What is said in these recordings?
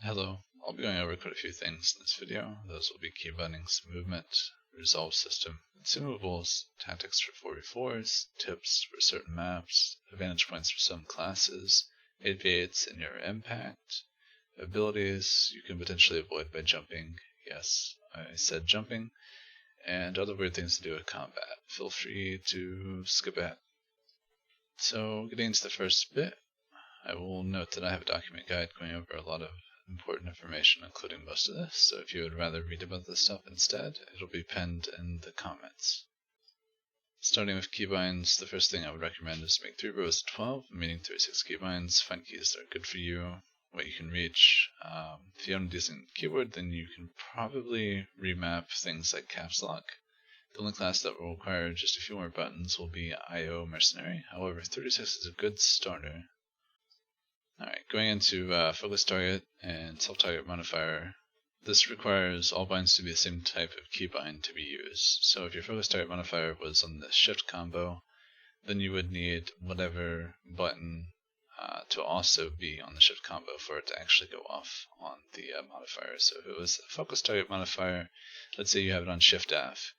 Hello, I'll be going over quite a few things in this video. Those will be key bindings, movement, resolve system, consumables, tactics for 4v4s, tips for certain maps, advantage points for some classes, 8v8s and your impact, abilities you can potentially avoid by jumping. Yes, I said jumping, and other weird things to do with combat. Feel free to skip ahead. So, getting into the first bit, I will note that I have a document guide going over a lot of important information, including most of this, so if you would rather read about this stuff instead, it'll be pinned in the comments. Starting with keybinds, the first thing I would recommend is make 3 rows of 12, meaning 36 keybinds. Find keys that are good for you, what you can reach. If you have a decent keyboard, then you can probably remap things like caps lock. The only class that will require just a few more buttons will be IO Mercenary, however 36 is a good starter. Alright, going into focus target and self-target modifier, this requires all binds to be the same type of keybind to be used. So if your focus target modifier was on the shift combo, then you would need whatever button to also be on the shift combo for it to actually go off on the modifier. So if it was a focus target modifier, let's say you have it on shift F,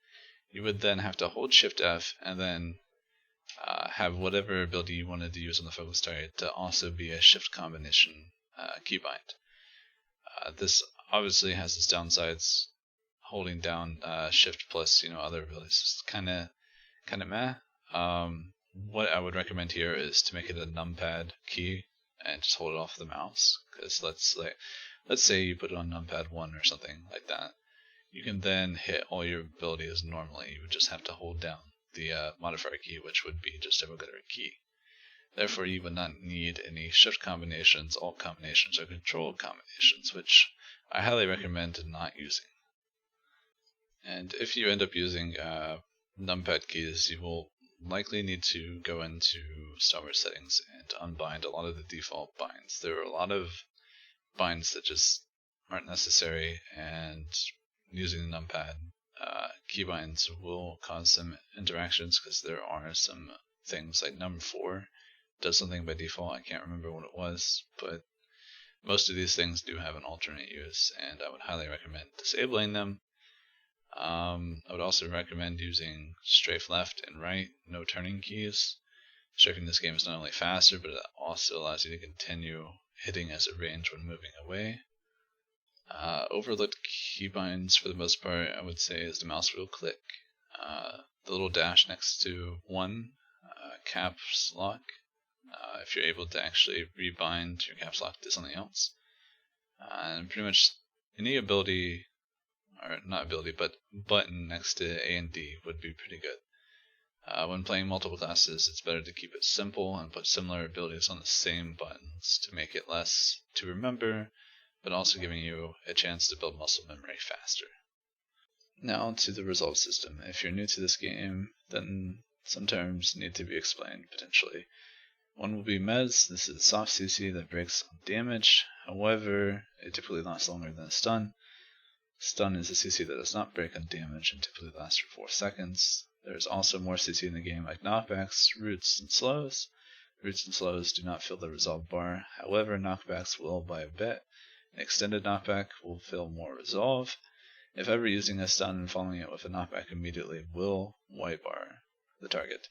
you would then have to hold shift F and then have whatever ability you wanted to use on the focus target to also be a shift combination keybind. This obviously has its downsides. Holding down shift plus other abilities is kind of meh. What I would recommend here is to make it a numpad key and just hold it off the mouse. Because let's say you put it on numpad 1 or something like that, you can then hit all your abilities normally. You would just have to hold down the modifier key, which would be just a regular key. Therefore, you would not need any shift combinations, alt combinations, or control combinations, which I highly recommend not using. And if you end up using numpad keys, you will likely need to go into starboard settings and unbind a lot of the default binds. There are a lot of binds that just aren't necessary, and using the numpad keybinds will cause some interactions because there are some things like num4 does something by default. I can't remember what it was, but most of these things do have an alternate use, and I would highly recommend disabling them. I would also recommend using strafe left and right, no turning keys. Strafing this game is not only faster, but it also allows you to continue hitting as a range when moving away. Overlooked keybinds for the most part, I would say, is the mouse wheel click, the little dash next to 1, caps lock, if you're able to actually rebind your caps lock to something else, and pretty much any ability, or not ability, but button next to A and D would be pretty good. When playing multiple classes, it's better to keep it simple and put similar abilities on the same buttons to make it less to remember, but also giving you a chance to build muscle memory faster. Now to the resolve system. If you're new to this game, then some terms need to be explained potentially. One will be Mez. This is a soft CC that breaks on damage, however, it typically lasts longer than a stun. Stun is a CC that does not break on damage and typically lasts for 4 seconds. There is also more CC in the game like knockbacks, roots, and slows. Roots and slows do not fill the resolve bar, however knockbacks will by a bit. An extended knockback will fill more resolve. If ever using a stun and following it with a knockback immediately will white bar the target.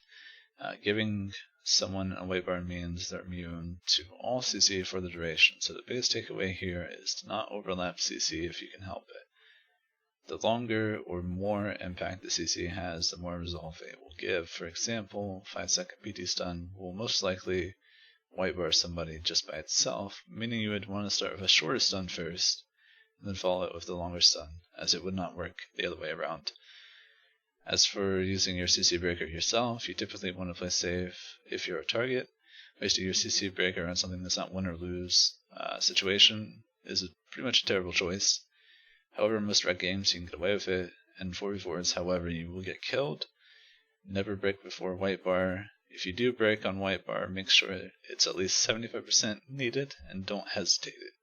Giving someone a white bar means they're immune to all CC for the duration, so the biggest takeaway here is to not overlap CC if you can help it. The longer or more impact the CC has, the more resolve it will give. For example, 5-second PT stun will most likely white bar somebody just by itself, meaning you would want to start with a shorter stun first, and then follow it with the longer stun, as it would not work the other way around. As for using your CC breaker yourself, you typically want to play safe if you're a target. Wasting your CC breaker on something that's not win or lose situation is pretty much a terrible choice. However, in most rec games you can get away with it, and 4v4s, however, you will get killed. Never break before white bar. If you do break on white bar, make sure it's at least 75% needed and don't hesitate it.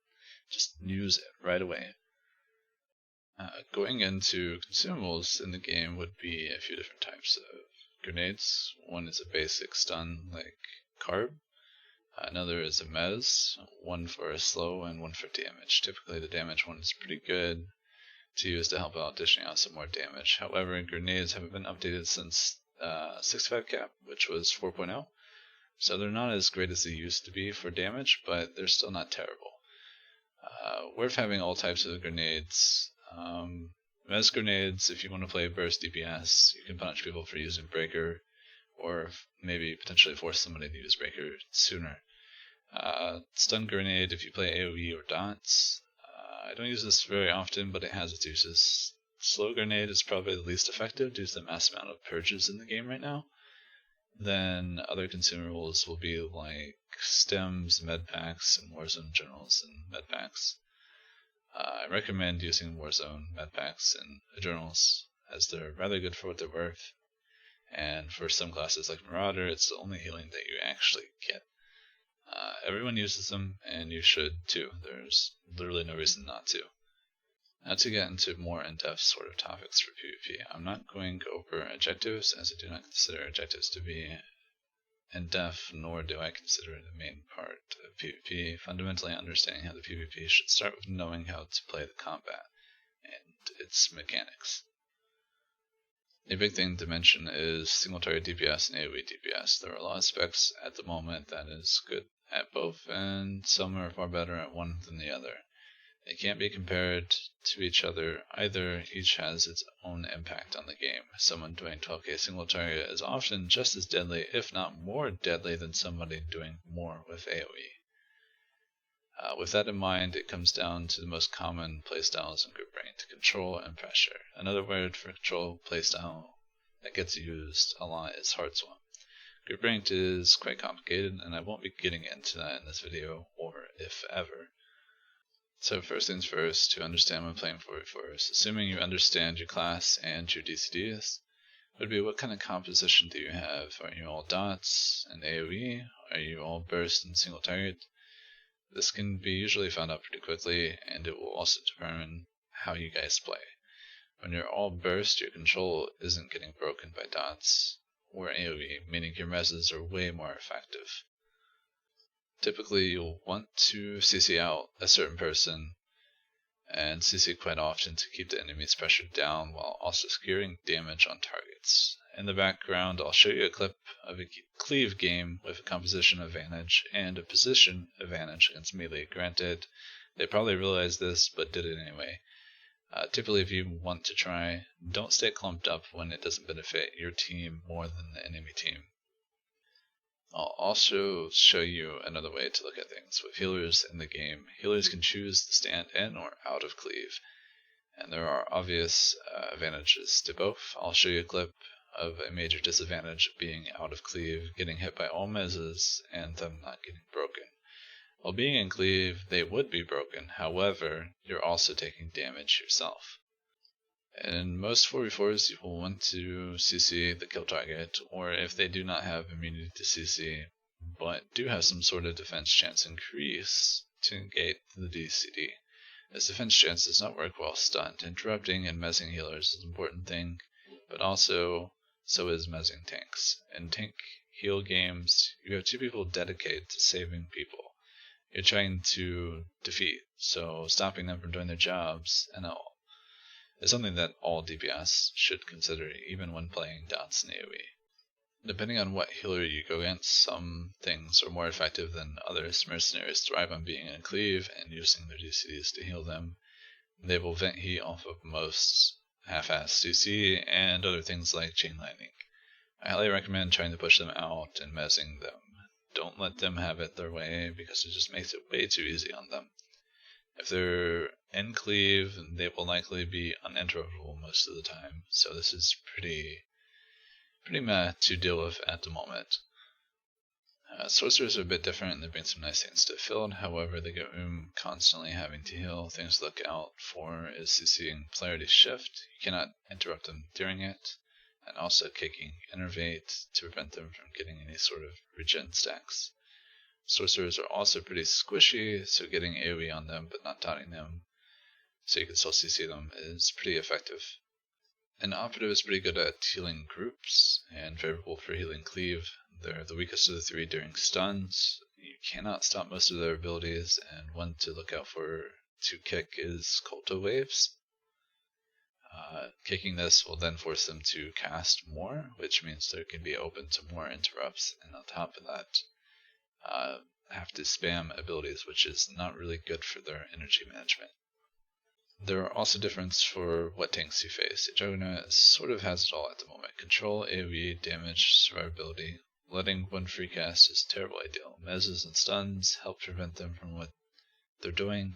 Just use it right away. Going into consumables in the game would be a few different types of grenades. One is a basic stun like carb. Another is a mez, one for a slow and one for damage. Typically the damage one is pretty good to use to help out dishing out some more damage. However, grenades haven't been updated since 65 cap, which was 4.0. So they're not as great as they used to be for damage, but they're still not terrible. Worth having all types of grenades. Mez grenades, if you want to play burst DPS, you can punish people for using breaker, or maybe potentially force somebody to use breaker sooner. Stun grenade if you play AoE or dots. I don't use this very often, but it has its uses. Slow grenade is probably the least effective due to the mass amount of purges in the game right now. Then other consumables will be like stems, medpacks, and Warzone generals and medpacks. I recommend using Warzone medpacks and journals as they're rather good for what they're worth. And for some classes like Marauder, it's the only healing that you actually get. Everyone uses them, and you should too. There's literally no reason not to. Now to get into more in-depth sort of topics for PvP, I'm not going over objectives, as I do not consider objectives to be in-depth, nor do I consider it the main part of PvP. Fundamentally, understanding how the PvP should start with knowing how to play the combat and its mechanics. A big thing to mention is single target DPS and AoE DPS. There are a lot of specs at the moment that is good at both, and some are far better at one than the other. They can't be compared to each other either. Each has its own impact on the game. Someone doing 12k single target is often just as deadly, if not more deadly, than somebody doing more with AoE. With that in mind, it comes down to the most common playstyles in group ranked: control and pressure. Another word for control playstyle that gets used a lot is hard swap. Group ranked is quite complicated, and I won't be getting into that in this video, or if ever. So first things first, to understand when playing 4v4s, assuming you understand your class and your DCDs, would be what kind of composition do you have? Are you all dots and AoE? Are you all burst and single target? This can be usually found out pretty quickly, and it will also determine how you guys play. When you're all burst, your control isn't getting broken by dots or AoE, meaning your mezzes are way more effective. Typically, you'll want to CC out a certain person, and CC quite often to keep the enemy's pressure down while also securing damage on targets. In the background, I'll show you a clip of a cleave game with a composition advantage and a position advantage against melee. Granted, they probably realized this, but did it anyway. Typically, if you want to try, don't stay clumped up when it doesn't benefit your team more than the enemy team. I'll also show you another way to look at things. With healers in the game, healers can choose to stand in or out of cleave, and there are obvious advantages to both. I'll show you a clip of a major disadvantage of being out of cleave, getting hit by all mezzes, and them not getting broken. While being in cleave, they would be broken, however, you're also taking damage yourself. In most 4v4s, you will want to CC the kill target, or if they do not have immunity to CC, but do have some sort of defense chance increase, to negate the DCD. This defense chance does not work while stunned. Interrupting and mezzing healers is an important thing, but also so is mezzing tanks. In tank heal games, you have two people dedicated to saving people you're trying to defeat, so stopping them from doing their jobs and all is something that all DPS should consider, even when playing dots and AoE. Depending on what healer you go against, some things are more effective than others. Mercenaries thrive on being in cleave and using their DCDs to heal them. They will vent heat off of most half-assed CC and other things like chain lightning. I highly recommend trying to push them out and mezzing them. Don't let them have it their way, because it just makes it way too easy on them. If they're in cleave, they will likely be uninterruptible most of the time, so this is pretty meh to deal with at the moment. Sorcerers are a bit different, and they bring some nice things to the field. However, they get constantly having to heal. Things to look out for is CCing polarity shift. You cannot interrupt them during it, and also kicking innervate to prevent them from getting any sort of regen stacks. Sorcerers are also pretty squishy, so getting AoE on them but not dotting them so you can still CC them is pretty effective. An operative is pretty good at healing groups and favorable for healing cleave. They're the weakest of the three during stuns. You cannot stop most of their abilities, and one to look out for to kick is Culto Waves. Kicking this will then force them to cast more, which means they can be open to more interrupts, and on top of that, have to spam abilities, which is not really good for their energy management. There are also differences for what tanks you face. Juggernaut sort of has it all at the moment. Control, AoE, damage, survivability. Letting one free cast is a terrible ideal. Mezzes and stuns help prevent them from what they're doing.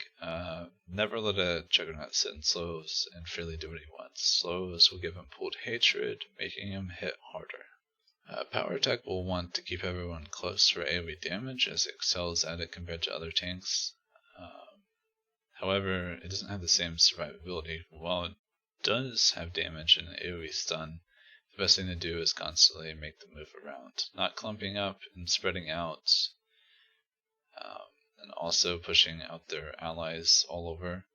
Never let a Juggernaut sit in slows and freely do what he wants. Slows will give him pooled hatred, making him hit harder. Power attack will want to keep everyone close for AoE damage, as it excels at it compared to other tanks. However, it doesn't have the same survivability. While it does have damage and AoE stun, the best thing to do is constantly make them move around. Not clumping up and spreading out, and also pushing out their allies all over,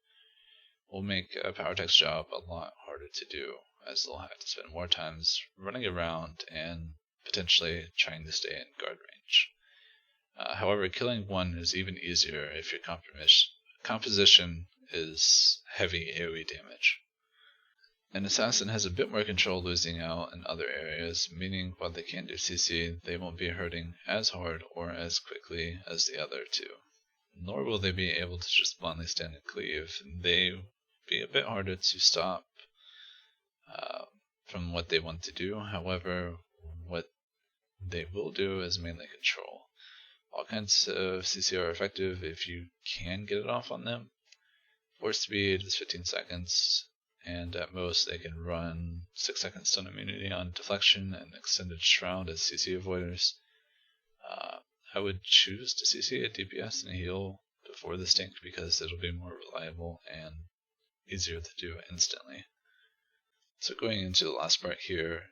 will make a power attack's job a lot harder to do, as they'll have to spend more times running around and potentially trying to stay in guard range. However, killing one is even easier if your composition is heavy AoE damage. An assassin has a bit more control losing out in other areas, meaning while they can do CC, they won't be hurting as hard or as quickly as the other two. Nor will they be able to just blindly stand and cleave. They will be a bit harder to stop from what they want to do. However, what they will do is mainly control. All kinds of CC are effective if you can get it off on them. Force speed is 15 seconds, and at most they can run 6 seconds stun immunity on deflection and extended shroud as CC avoiders. I would choose to CC a DPS and a heal before this tank because it'll be more reliable and easier to do instantly. So going into the last part here,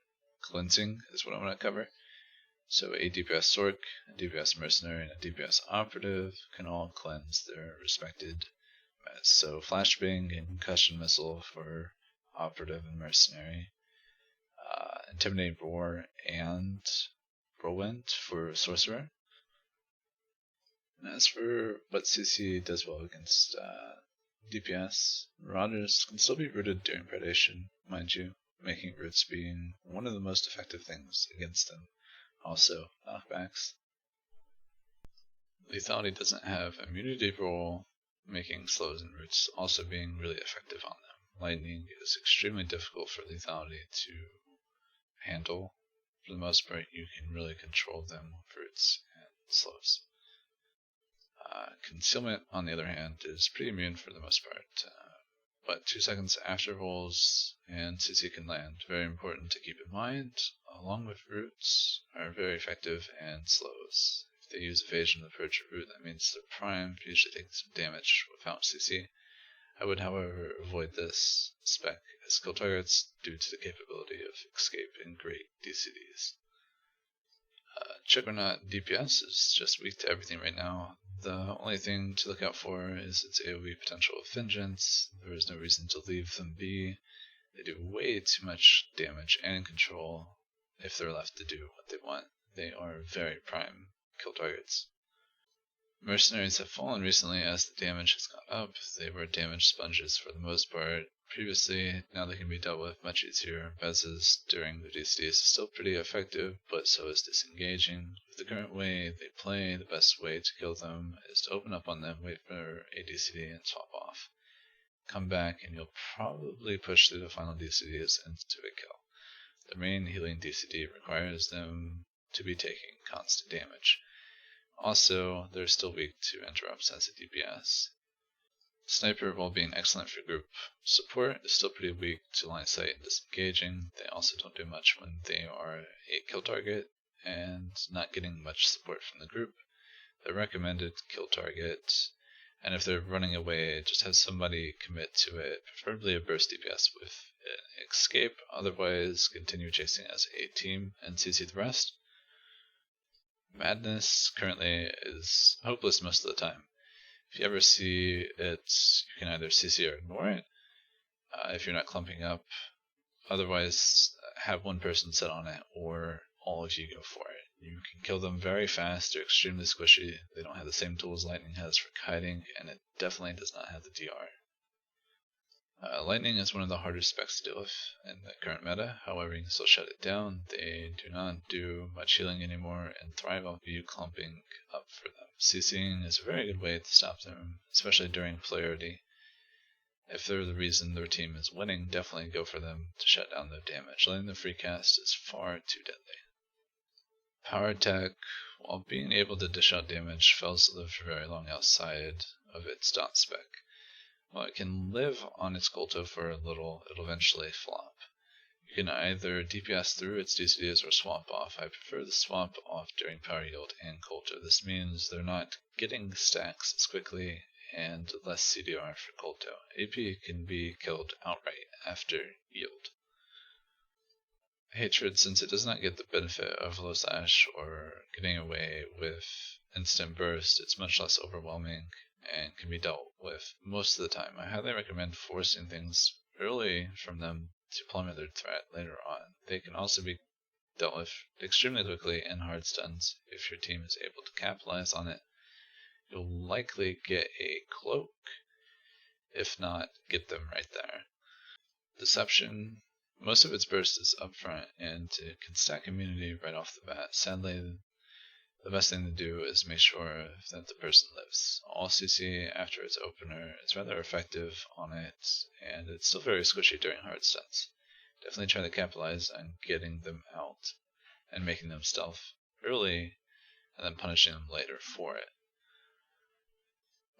cleansing is what I want to cover. So a DPS Sorc, a DPS Mercenary, and a DPS Operative can all cleanse their respected meds. So Flashbang and Concussion Missile for Operative and Mercenary, Intimidate Roar and Whirlwind for Sorcerer. And as for what CC does well against DPS, Marauders can still be rooted during predation, mind you, making roots being one of the most effective things against them. Also, knockbacks. Lethality doesn't have immunity roll, making slows and roots also being really effective on them. Lightning is extremely difficult for lethality to handle. For the most part, you can really control them with roots and slows. Concealment, on the other hand, is pretty immune for the most part. But 2 seconds after rolls and CC can land. Very important to keep in mind, along with roots, are very effective and slows. If they use evasion to approach a root, that means they're primed, usually taking some damage without CC. I would, however, avoid this spec as kill targets due to the capability of escape and great DCDs. Juggernaut DPS is just weak to everything right now. The only thing to look out for is its AoE potential of Vengeance. There is no reason to leave them be. They do way too much damage and control if they're left to do what they want. They are very prime kill targets. Mercenaries have fallen recently as the damage has gone up. They were damage sponges for the most part previously. Now they can be dealt with much easier. Bezzes during the DCD is still pretty effective, but so is disengaging. With the current way they play, the best way to kill them is to open up on them, wait for a DCD, and swap off. Come back and you'll probably push through the final DCDs into a kill. The main healing DCD requires them to be taking constant damage. Also, they're still weak to interrupts as a DPS. Sniper, while being excellent for group support, is still pretty weak to line of sight and disengaging. They also don't do much when they are a kill target and not getting much support from the group. The recommended kill target, and if they're running away, just have somebody commit to it, preferably a burst DPS with escape. Otherwise, continue chasing as a team and CC the rest. Madness currently is hopeless most of the time. If you ever see it, you can either CC or ignore it if you're not clumping up. Otherwise, have one person sit on it or all of you go for it. You can kill them very fast, they're extremely squishy, they don't have the same tools Lightning has for kiting, and it definitely does not have the DR. Lightning is one of the harder specs to deal with in the current meta, however you can still shut it down. They do not do much healing anymore and thrive off you clumping up for them. CCing is a very good way to stop them, especially during polarity. If they're the reason their team is winning, definitely go for them to shut down their damage. Letting them free cast is far too deadly. Power attack, while being able to dish out damage, fails to live for very long outside of its dot spec. While it can live on its Kolto for a little, it'll eventually flop. You can either DPS through its DCDs or swap off. I prefer the swap off during power yield and Kolto. This means they're not getting stacks as quickly and less CDR for Kolto. AP can be killed outright after yield. Hatred, since it does not get the benefit of low slash or getting away with instant burst, it's much less overwhelming and can be dealt with most of the time. I highly recommend forcing things early from them to plummet their threat later on. They can also be dealt with extremely quickly in hard stuns. If your team is able to capitalize on it, you'll likely get a cloak, if not get them right there. Deception, most of its burst is upfront and it can stack immunity right off the bat. Sadly, the best thing to do is make sure that the person lives. All CC after its opener is rather effective on it, and it's still very squishy during hard stuns. Definitely try to capitalize on getting them out and making them stealth early, and then punishing them later for it.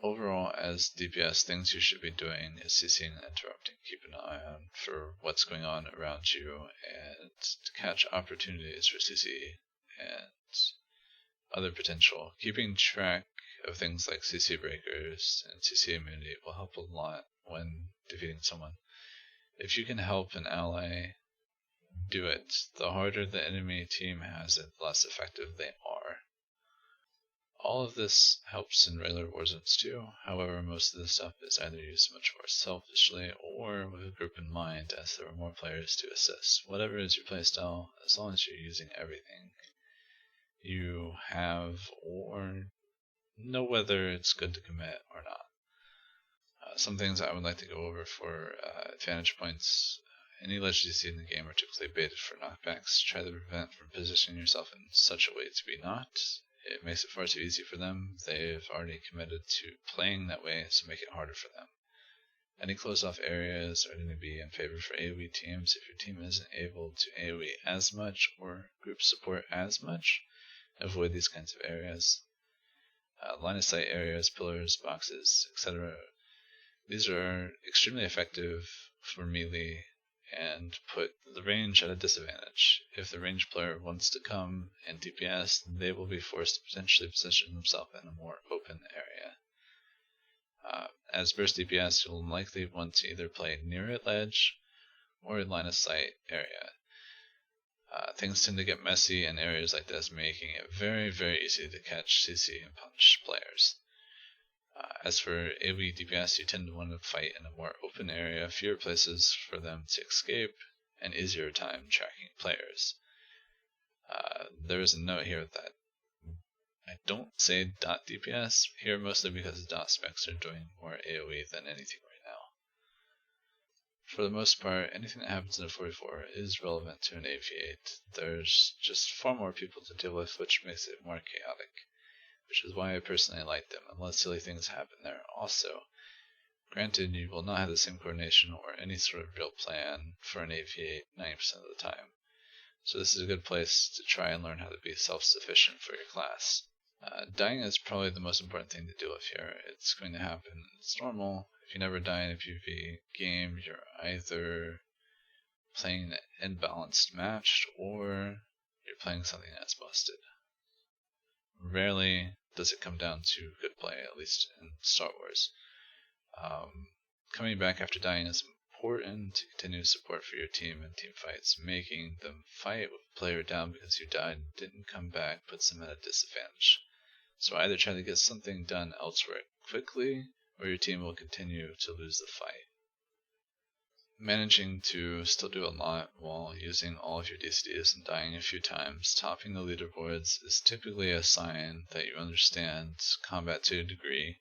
Overall, as DPS, things you should be doing is CCing and interrupting. Keep an eye on for what's going on around you, and to catch opportunities for CC and other potential. Keeping track of things like CC breakers and CC immunity will help a lot when defeating someone. If you can help an ally, do it. The harder the enemy team has it, the less effective they are. All of this helps in regular war zones too, however most of this stuff is either used much more selfishly or with a group in mind, as there are more players to assist. Whatever is your playstyle, as long as you're using everything you have or know whether it's good to commit or not. Some things I would like to go over for advantage points. Any ledge DC in the game are typically baited for knockbacks. Try to prevent from positioning yourself in such a way to be knocked. It makes it far too easy for them. They've already committed to playing that way, so make it harder for them. Any closed off areas are going to be in favor for AoE teams. If your team isn't able to AoE as much or group support as much, avoid these kinds of areas. Line of sight areas, pillars, boxes, etc. These are extremely effective for melee and put the range at a disadvantage. If the range player wants to come and DPS, they will be forced to potentially position themselves in a more open area. As burst DPS, you'll likely want to either play near a ledge or a line of sight area. Things tend to get messy in areas like this, making it very, very easy to catch CC and punish players. As for AoE DPS, you tend to want to fight in a more open area, fewer places for them to escape, and easier time tracking players. There is a note here that I don't say dot DPS here, mostly because dot specs are doing more AoE than anything right now. For the most part, anything that happens in a 44 is relevant to an AV8. There's just far more people to deal with, which makes it more chaotic, which is why I personally like them, unless silly things happen there also. Granted, you will not have the same coordination or any sort of real plan for an AV8 90% of the time, so this is a good place to try and learn how to be self-sufficient for your class. Dying is probably the most important thing to deal with here. It's going to happen. It's normal. If you never die in a PvP game, you're either playing an imbalanced match or you're playing something that's busted. Rarely does it come down to good play, at least in Star Wars. Coming back after dying is important to continue support for your team in team fights. Making them fight with a player down because you died and didn't come back puts them at a disadvantage. So either try to get something done elsewhere quickly, or your team will continue to lose the fight. managing to still do a lot while using all of your DCDs and dying a few times, topping the leaderboards, is typically a sign that you understand combat to a degree.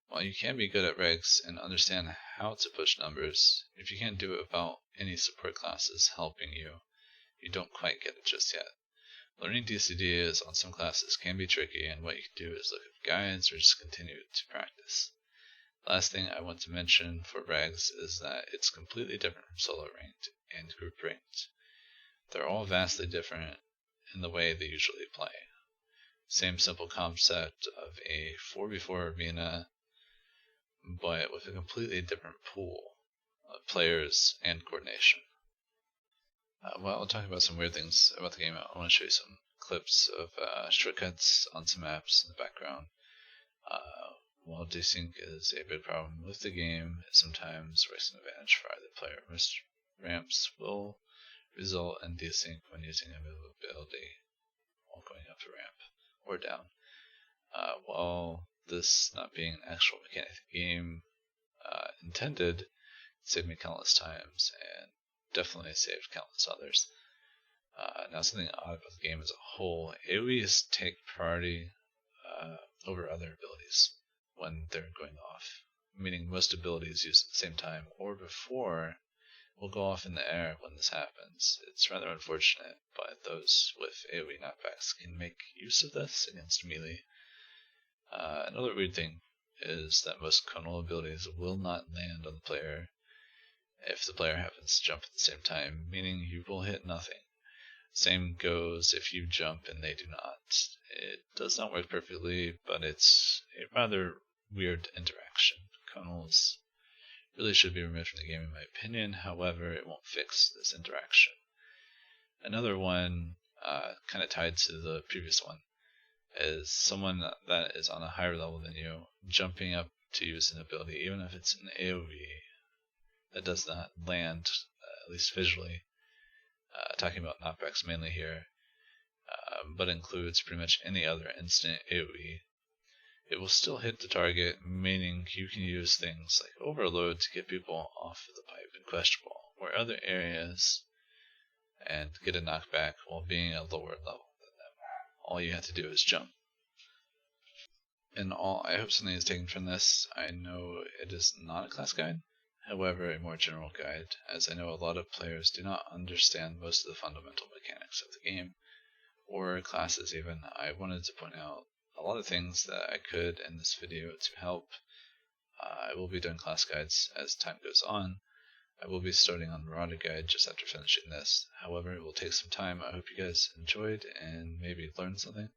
While you can be good at regs and understand how to push numbers, if you can't do it without any support classes helping you, you don't quite get it just yet. Learning DCDs on some classes can be tricky, and what you can do is look at guides or just continue to practice. Last thing I want to mention for regs is that it's completely different from solo ranked and group ranked. They're all vastly different in the way they usually play. Same simple concept of a 4v4 arena, but with a completely different pool of players and coordination. While talking about some weird things about the game, I want to show you some clips of shortcuts on some maps in the background. While desync is a big problem with the game, it sometimes works an advantage for either player. Most ramps will result in desync when using a move ability while going up the ramp or down. While this not being an actual mechanic of the game intended, it saved me countless times and definitely saved countless others. Now, something odd about the game as a whole, AoEs take priority over other abilities when they're going off, meaning most abilities used at the same time or before will go off in the air when this happens. It's rather unfortunate, but those with AoE knockbacks can make use of this against melee. Another weird thing is that most conal abilities will not land on the player if the player happens to jump at the same time, meaning you will hit nothing. Same goes if you jump and they do not. It does not work perfectly, but it's a rather weird interaction. Conals really should be removed from the game in my opinion, however it won't fix this interaction. Another one, kind of tied to the previous one, is someone that is on a higher level than you jumping up to use an ability, even if it's an AoE that does not land, at least visually. Talking about knockbacks mainly here, but includes pretty much any other instant AoE. It will still hit the target, meaning you can use things like overload to get people off of the pipe in question ball or other areas and get a knockback while being at a lower level than them. All you have to do is jump. In all, I hope something is taken from this. I know it is not a class guide, however a more general guide, as I know a lot of players do not understand most of the fundamental mechanics of the game, or classes even. I wanted to point out a lot of things that I could in this video to help. I will be doing class guides as time goes on. I will be starting on Marauder guide just after finishing this. However, it will take some time. I hope you guys enjoyed and maybe learned something.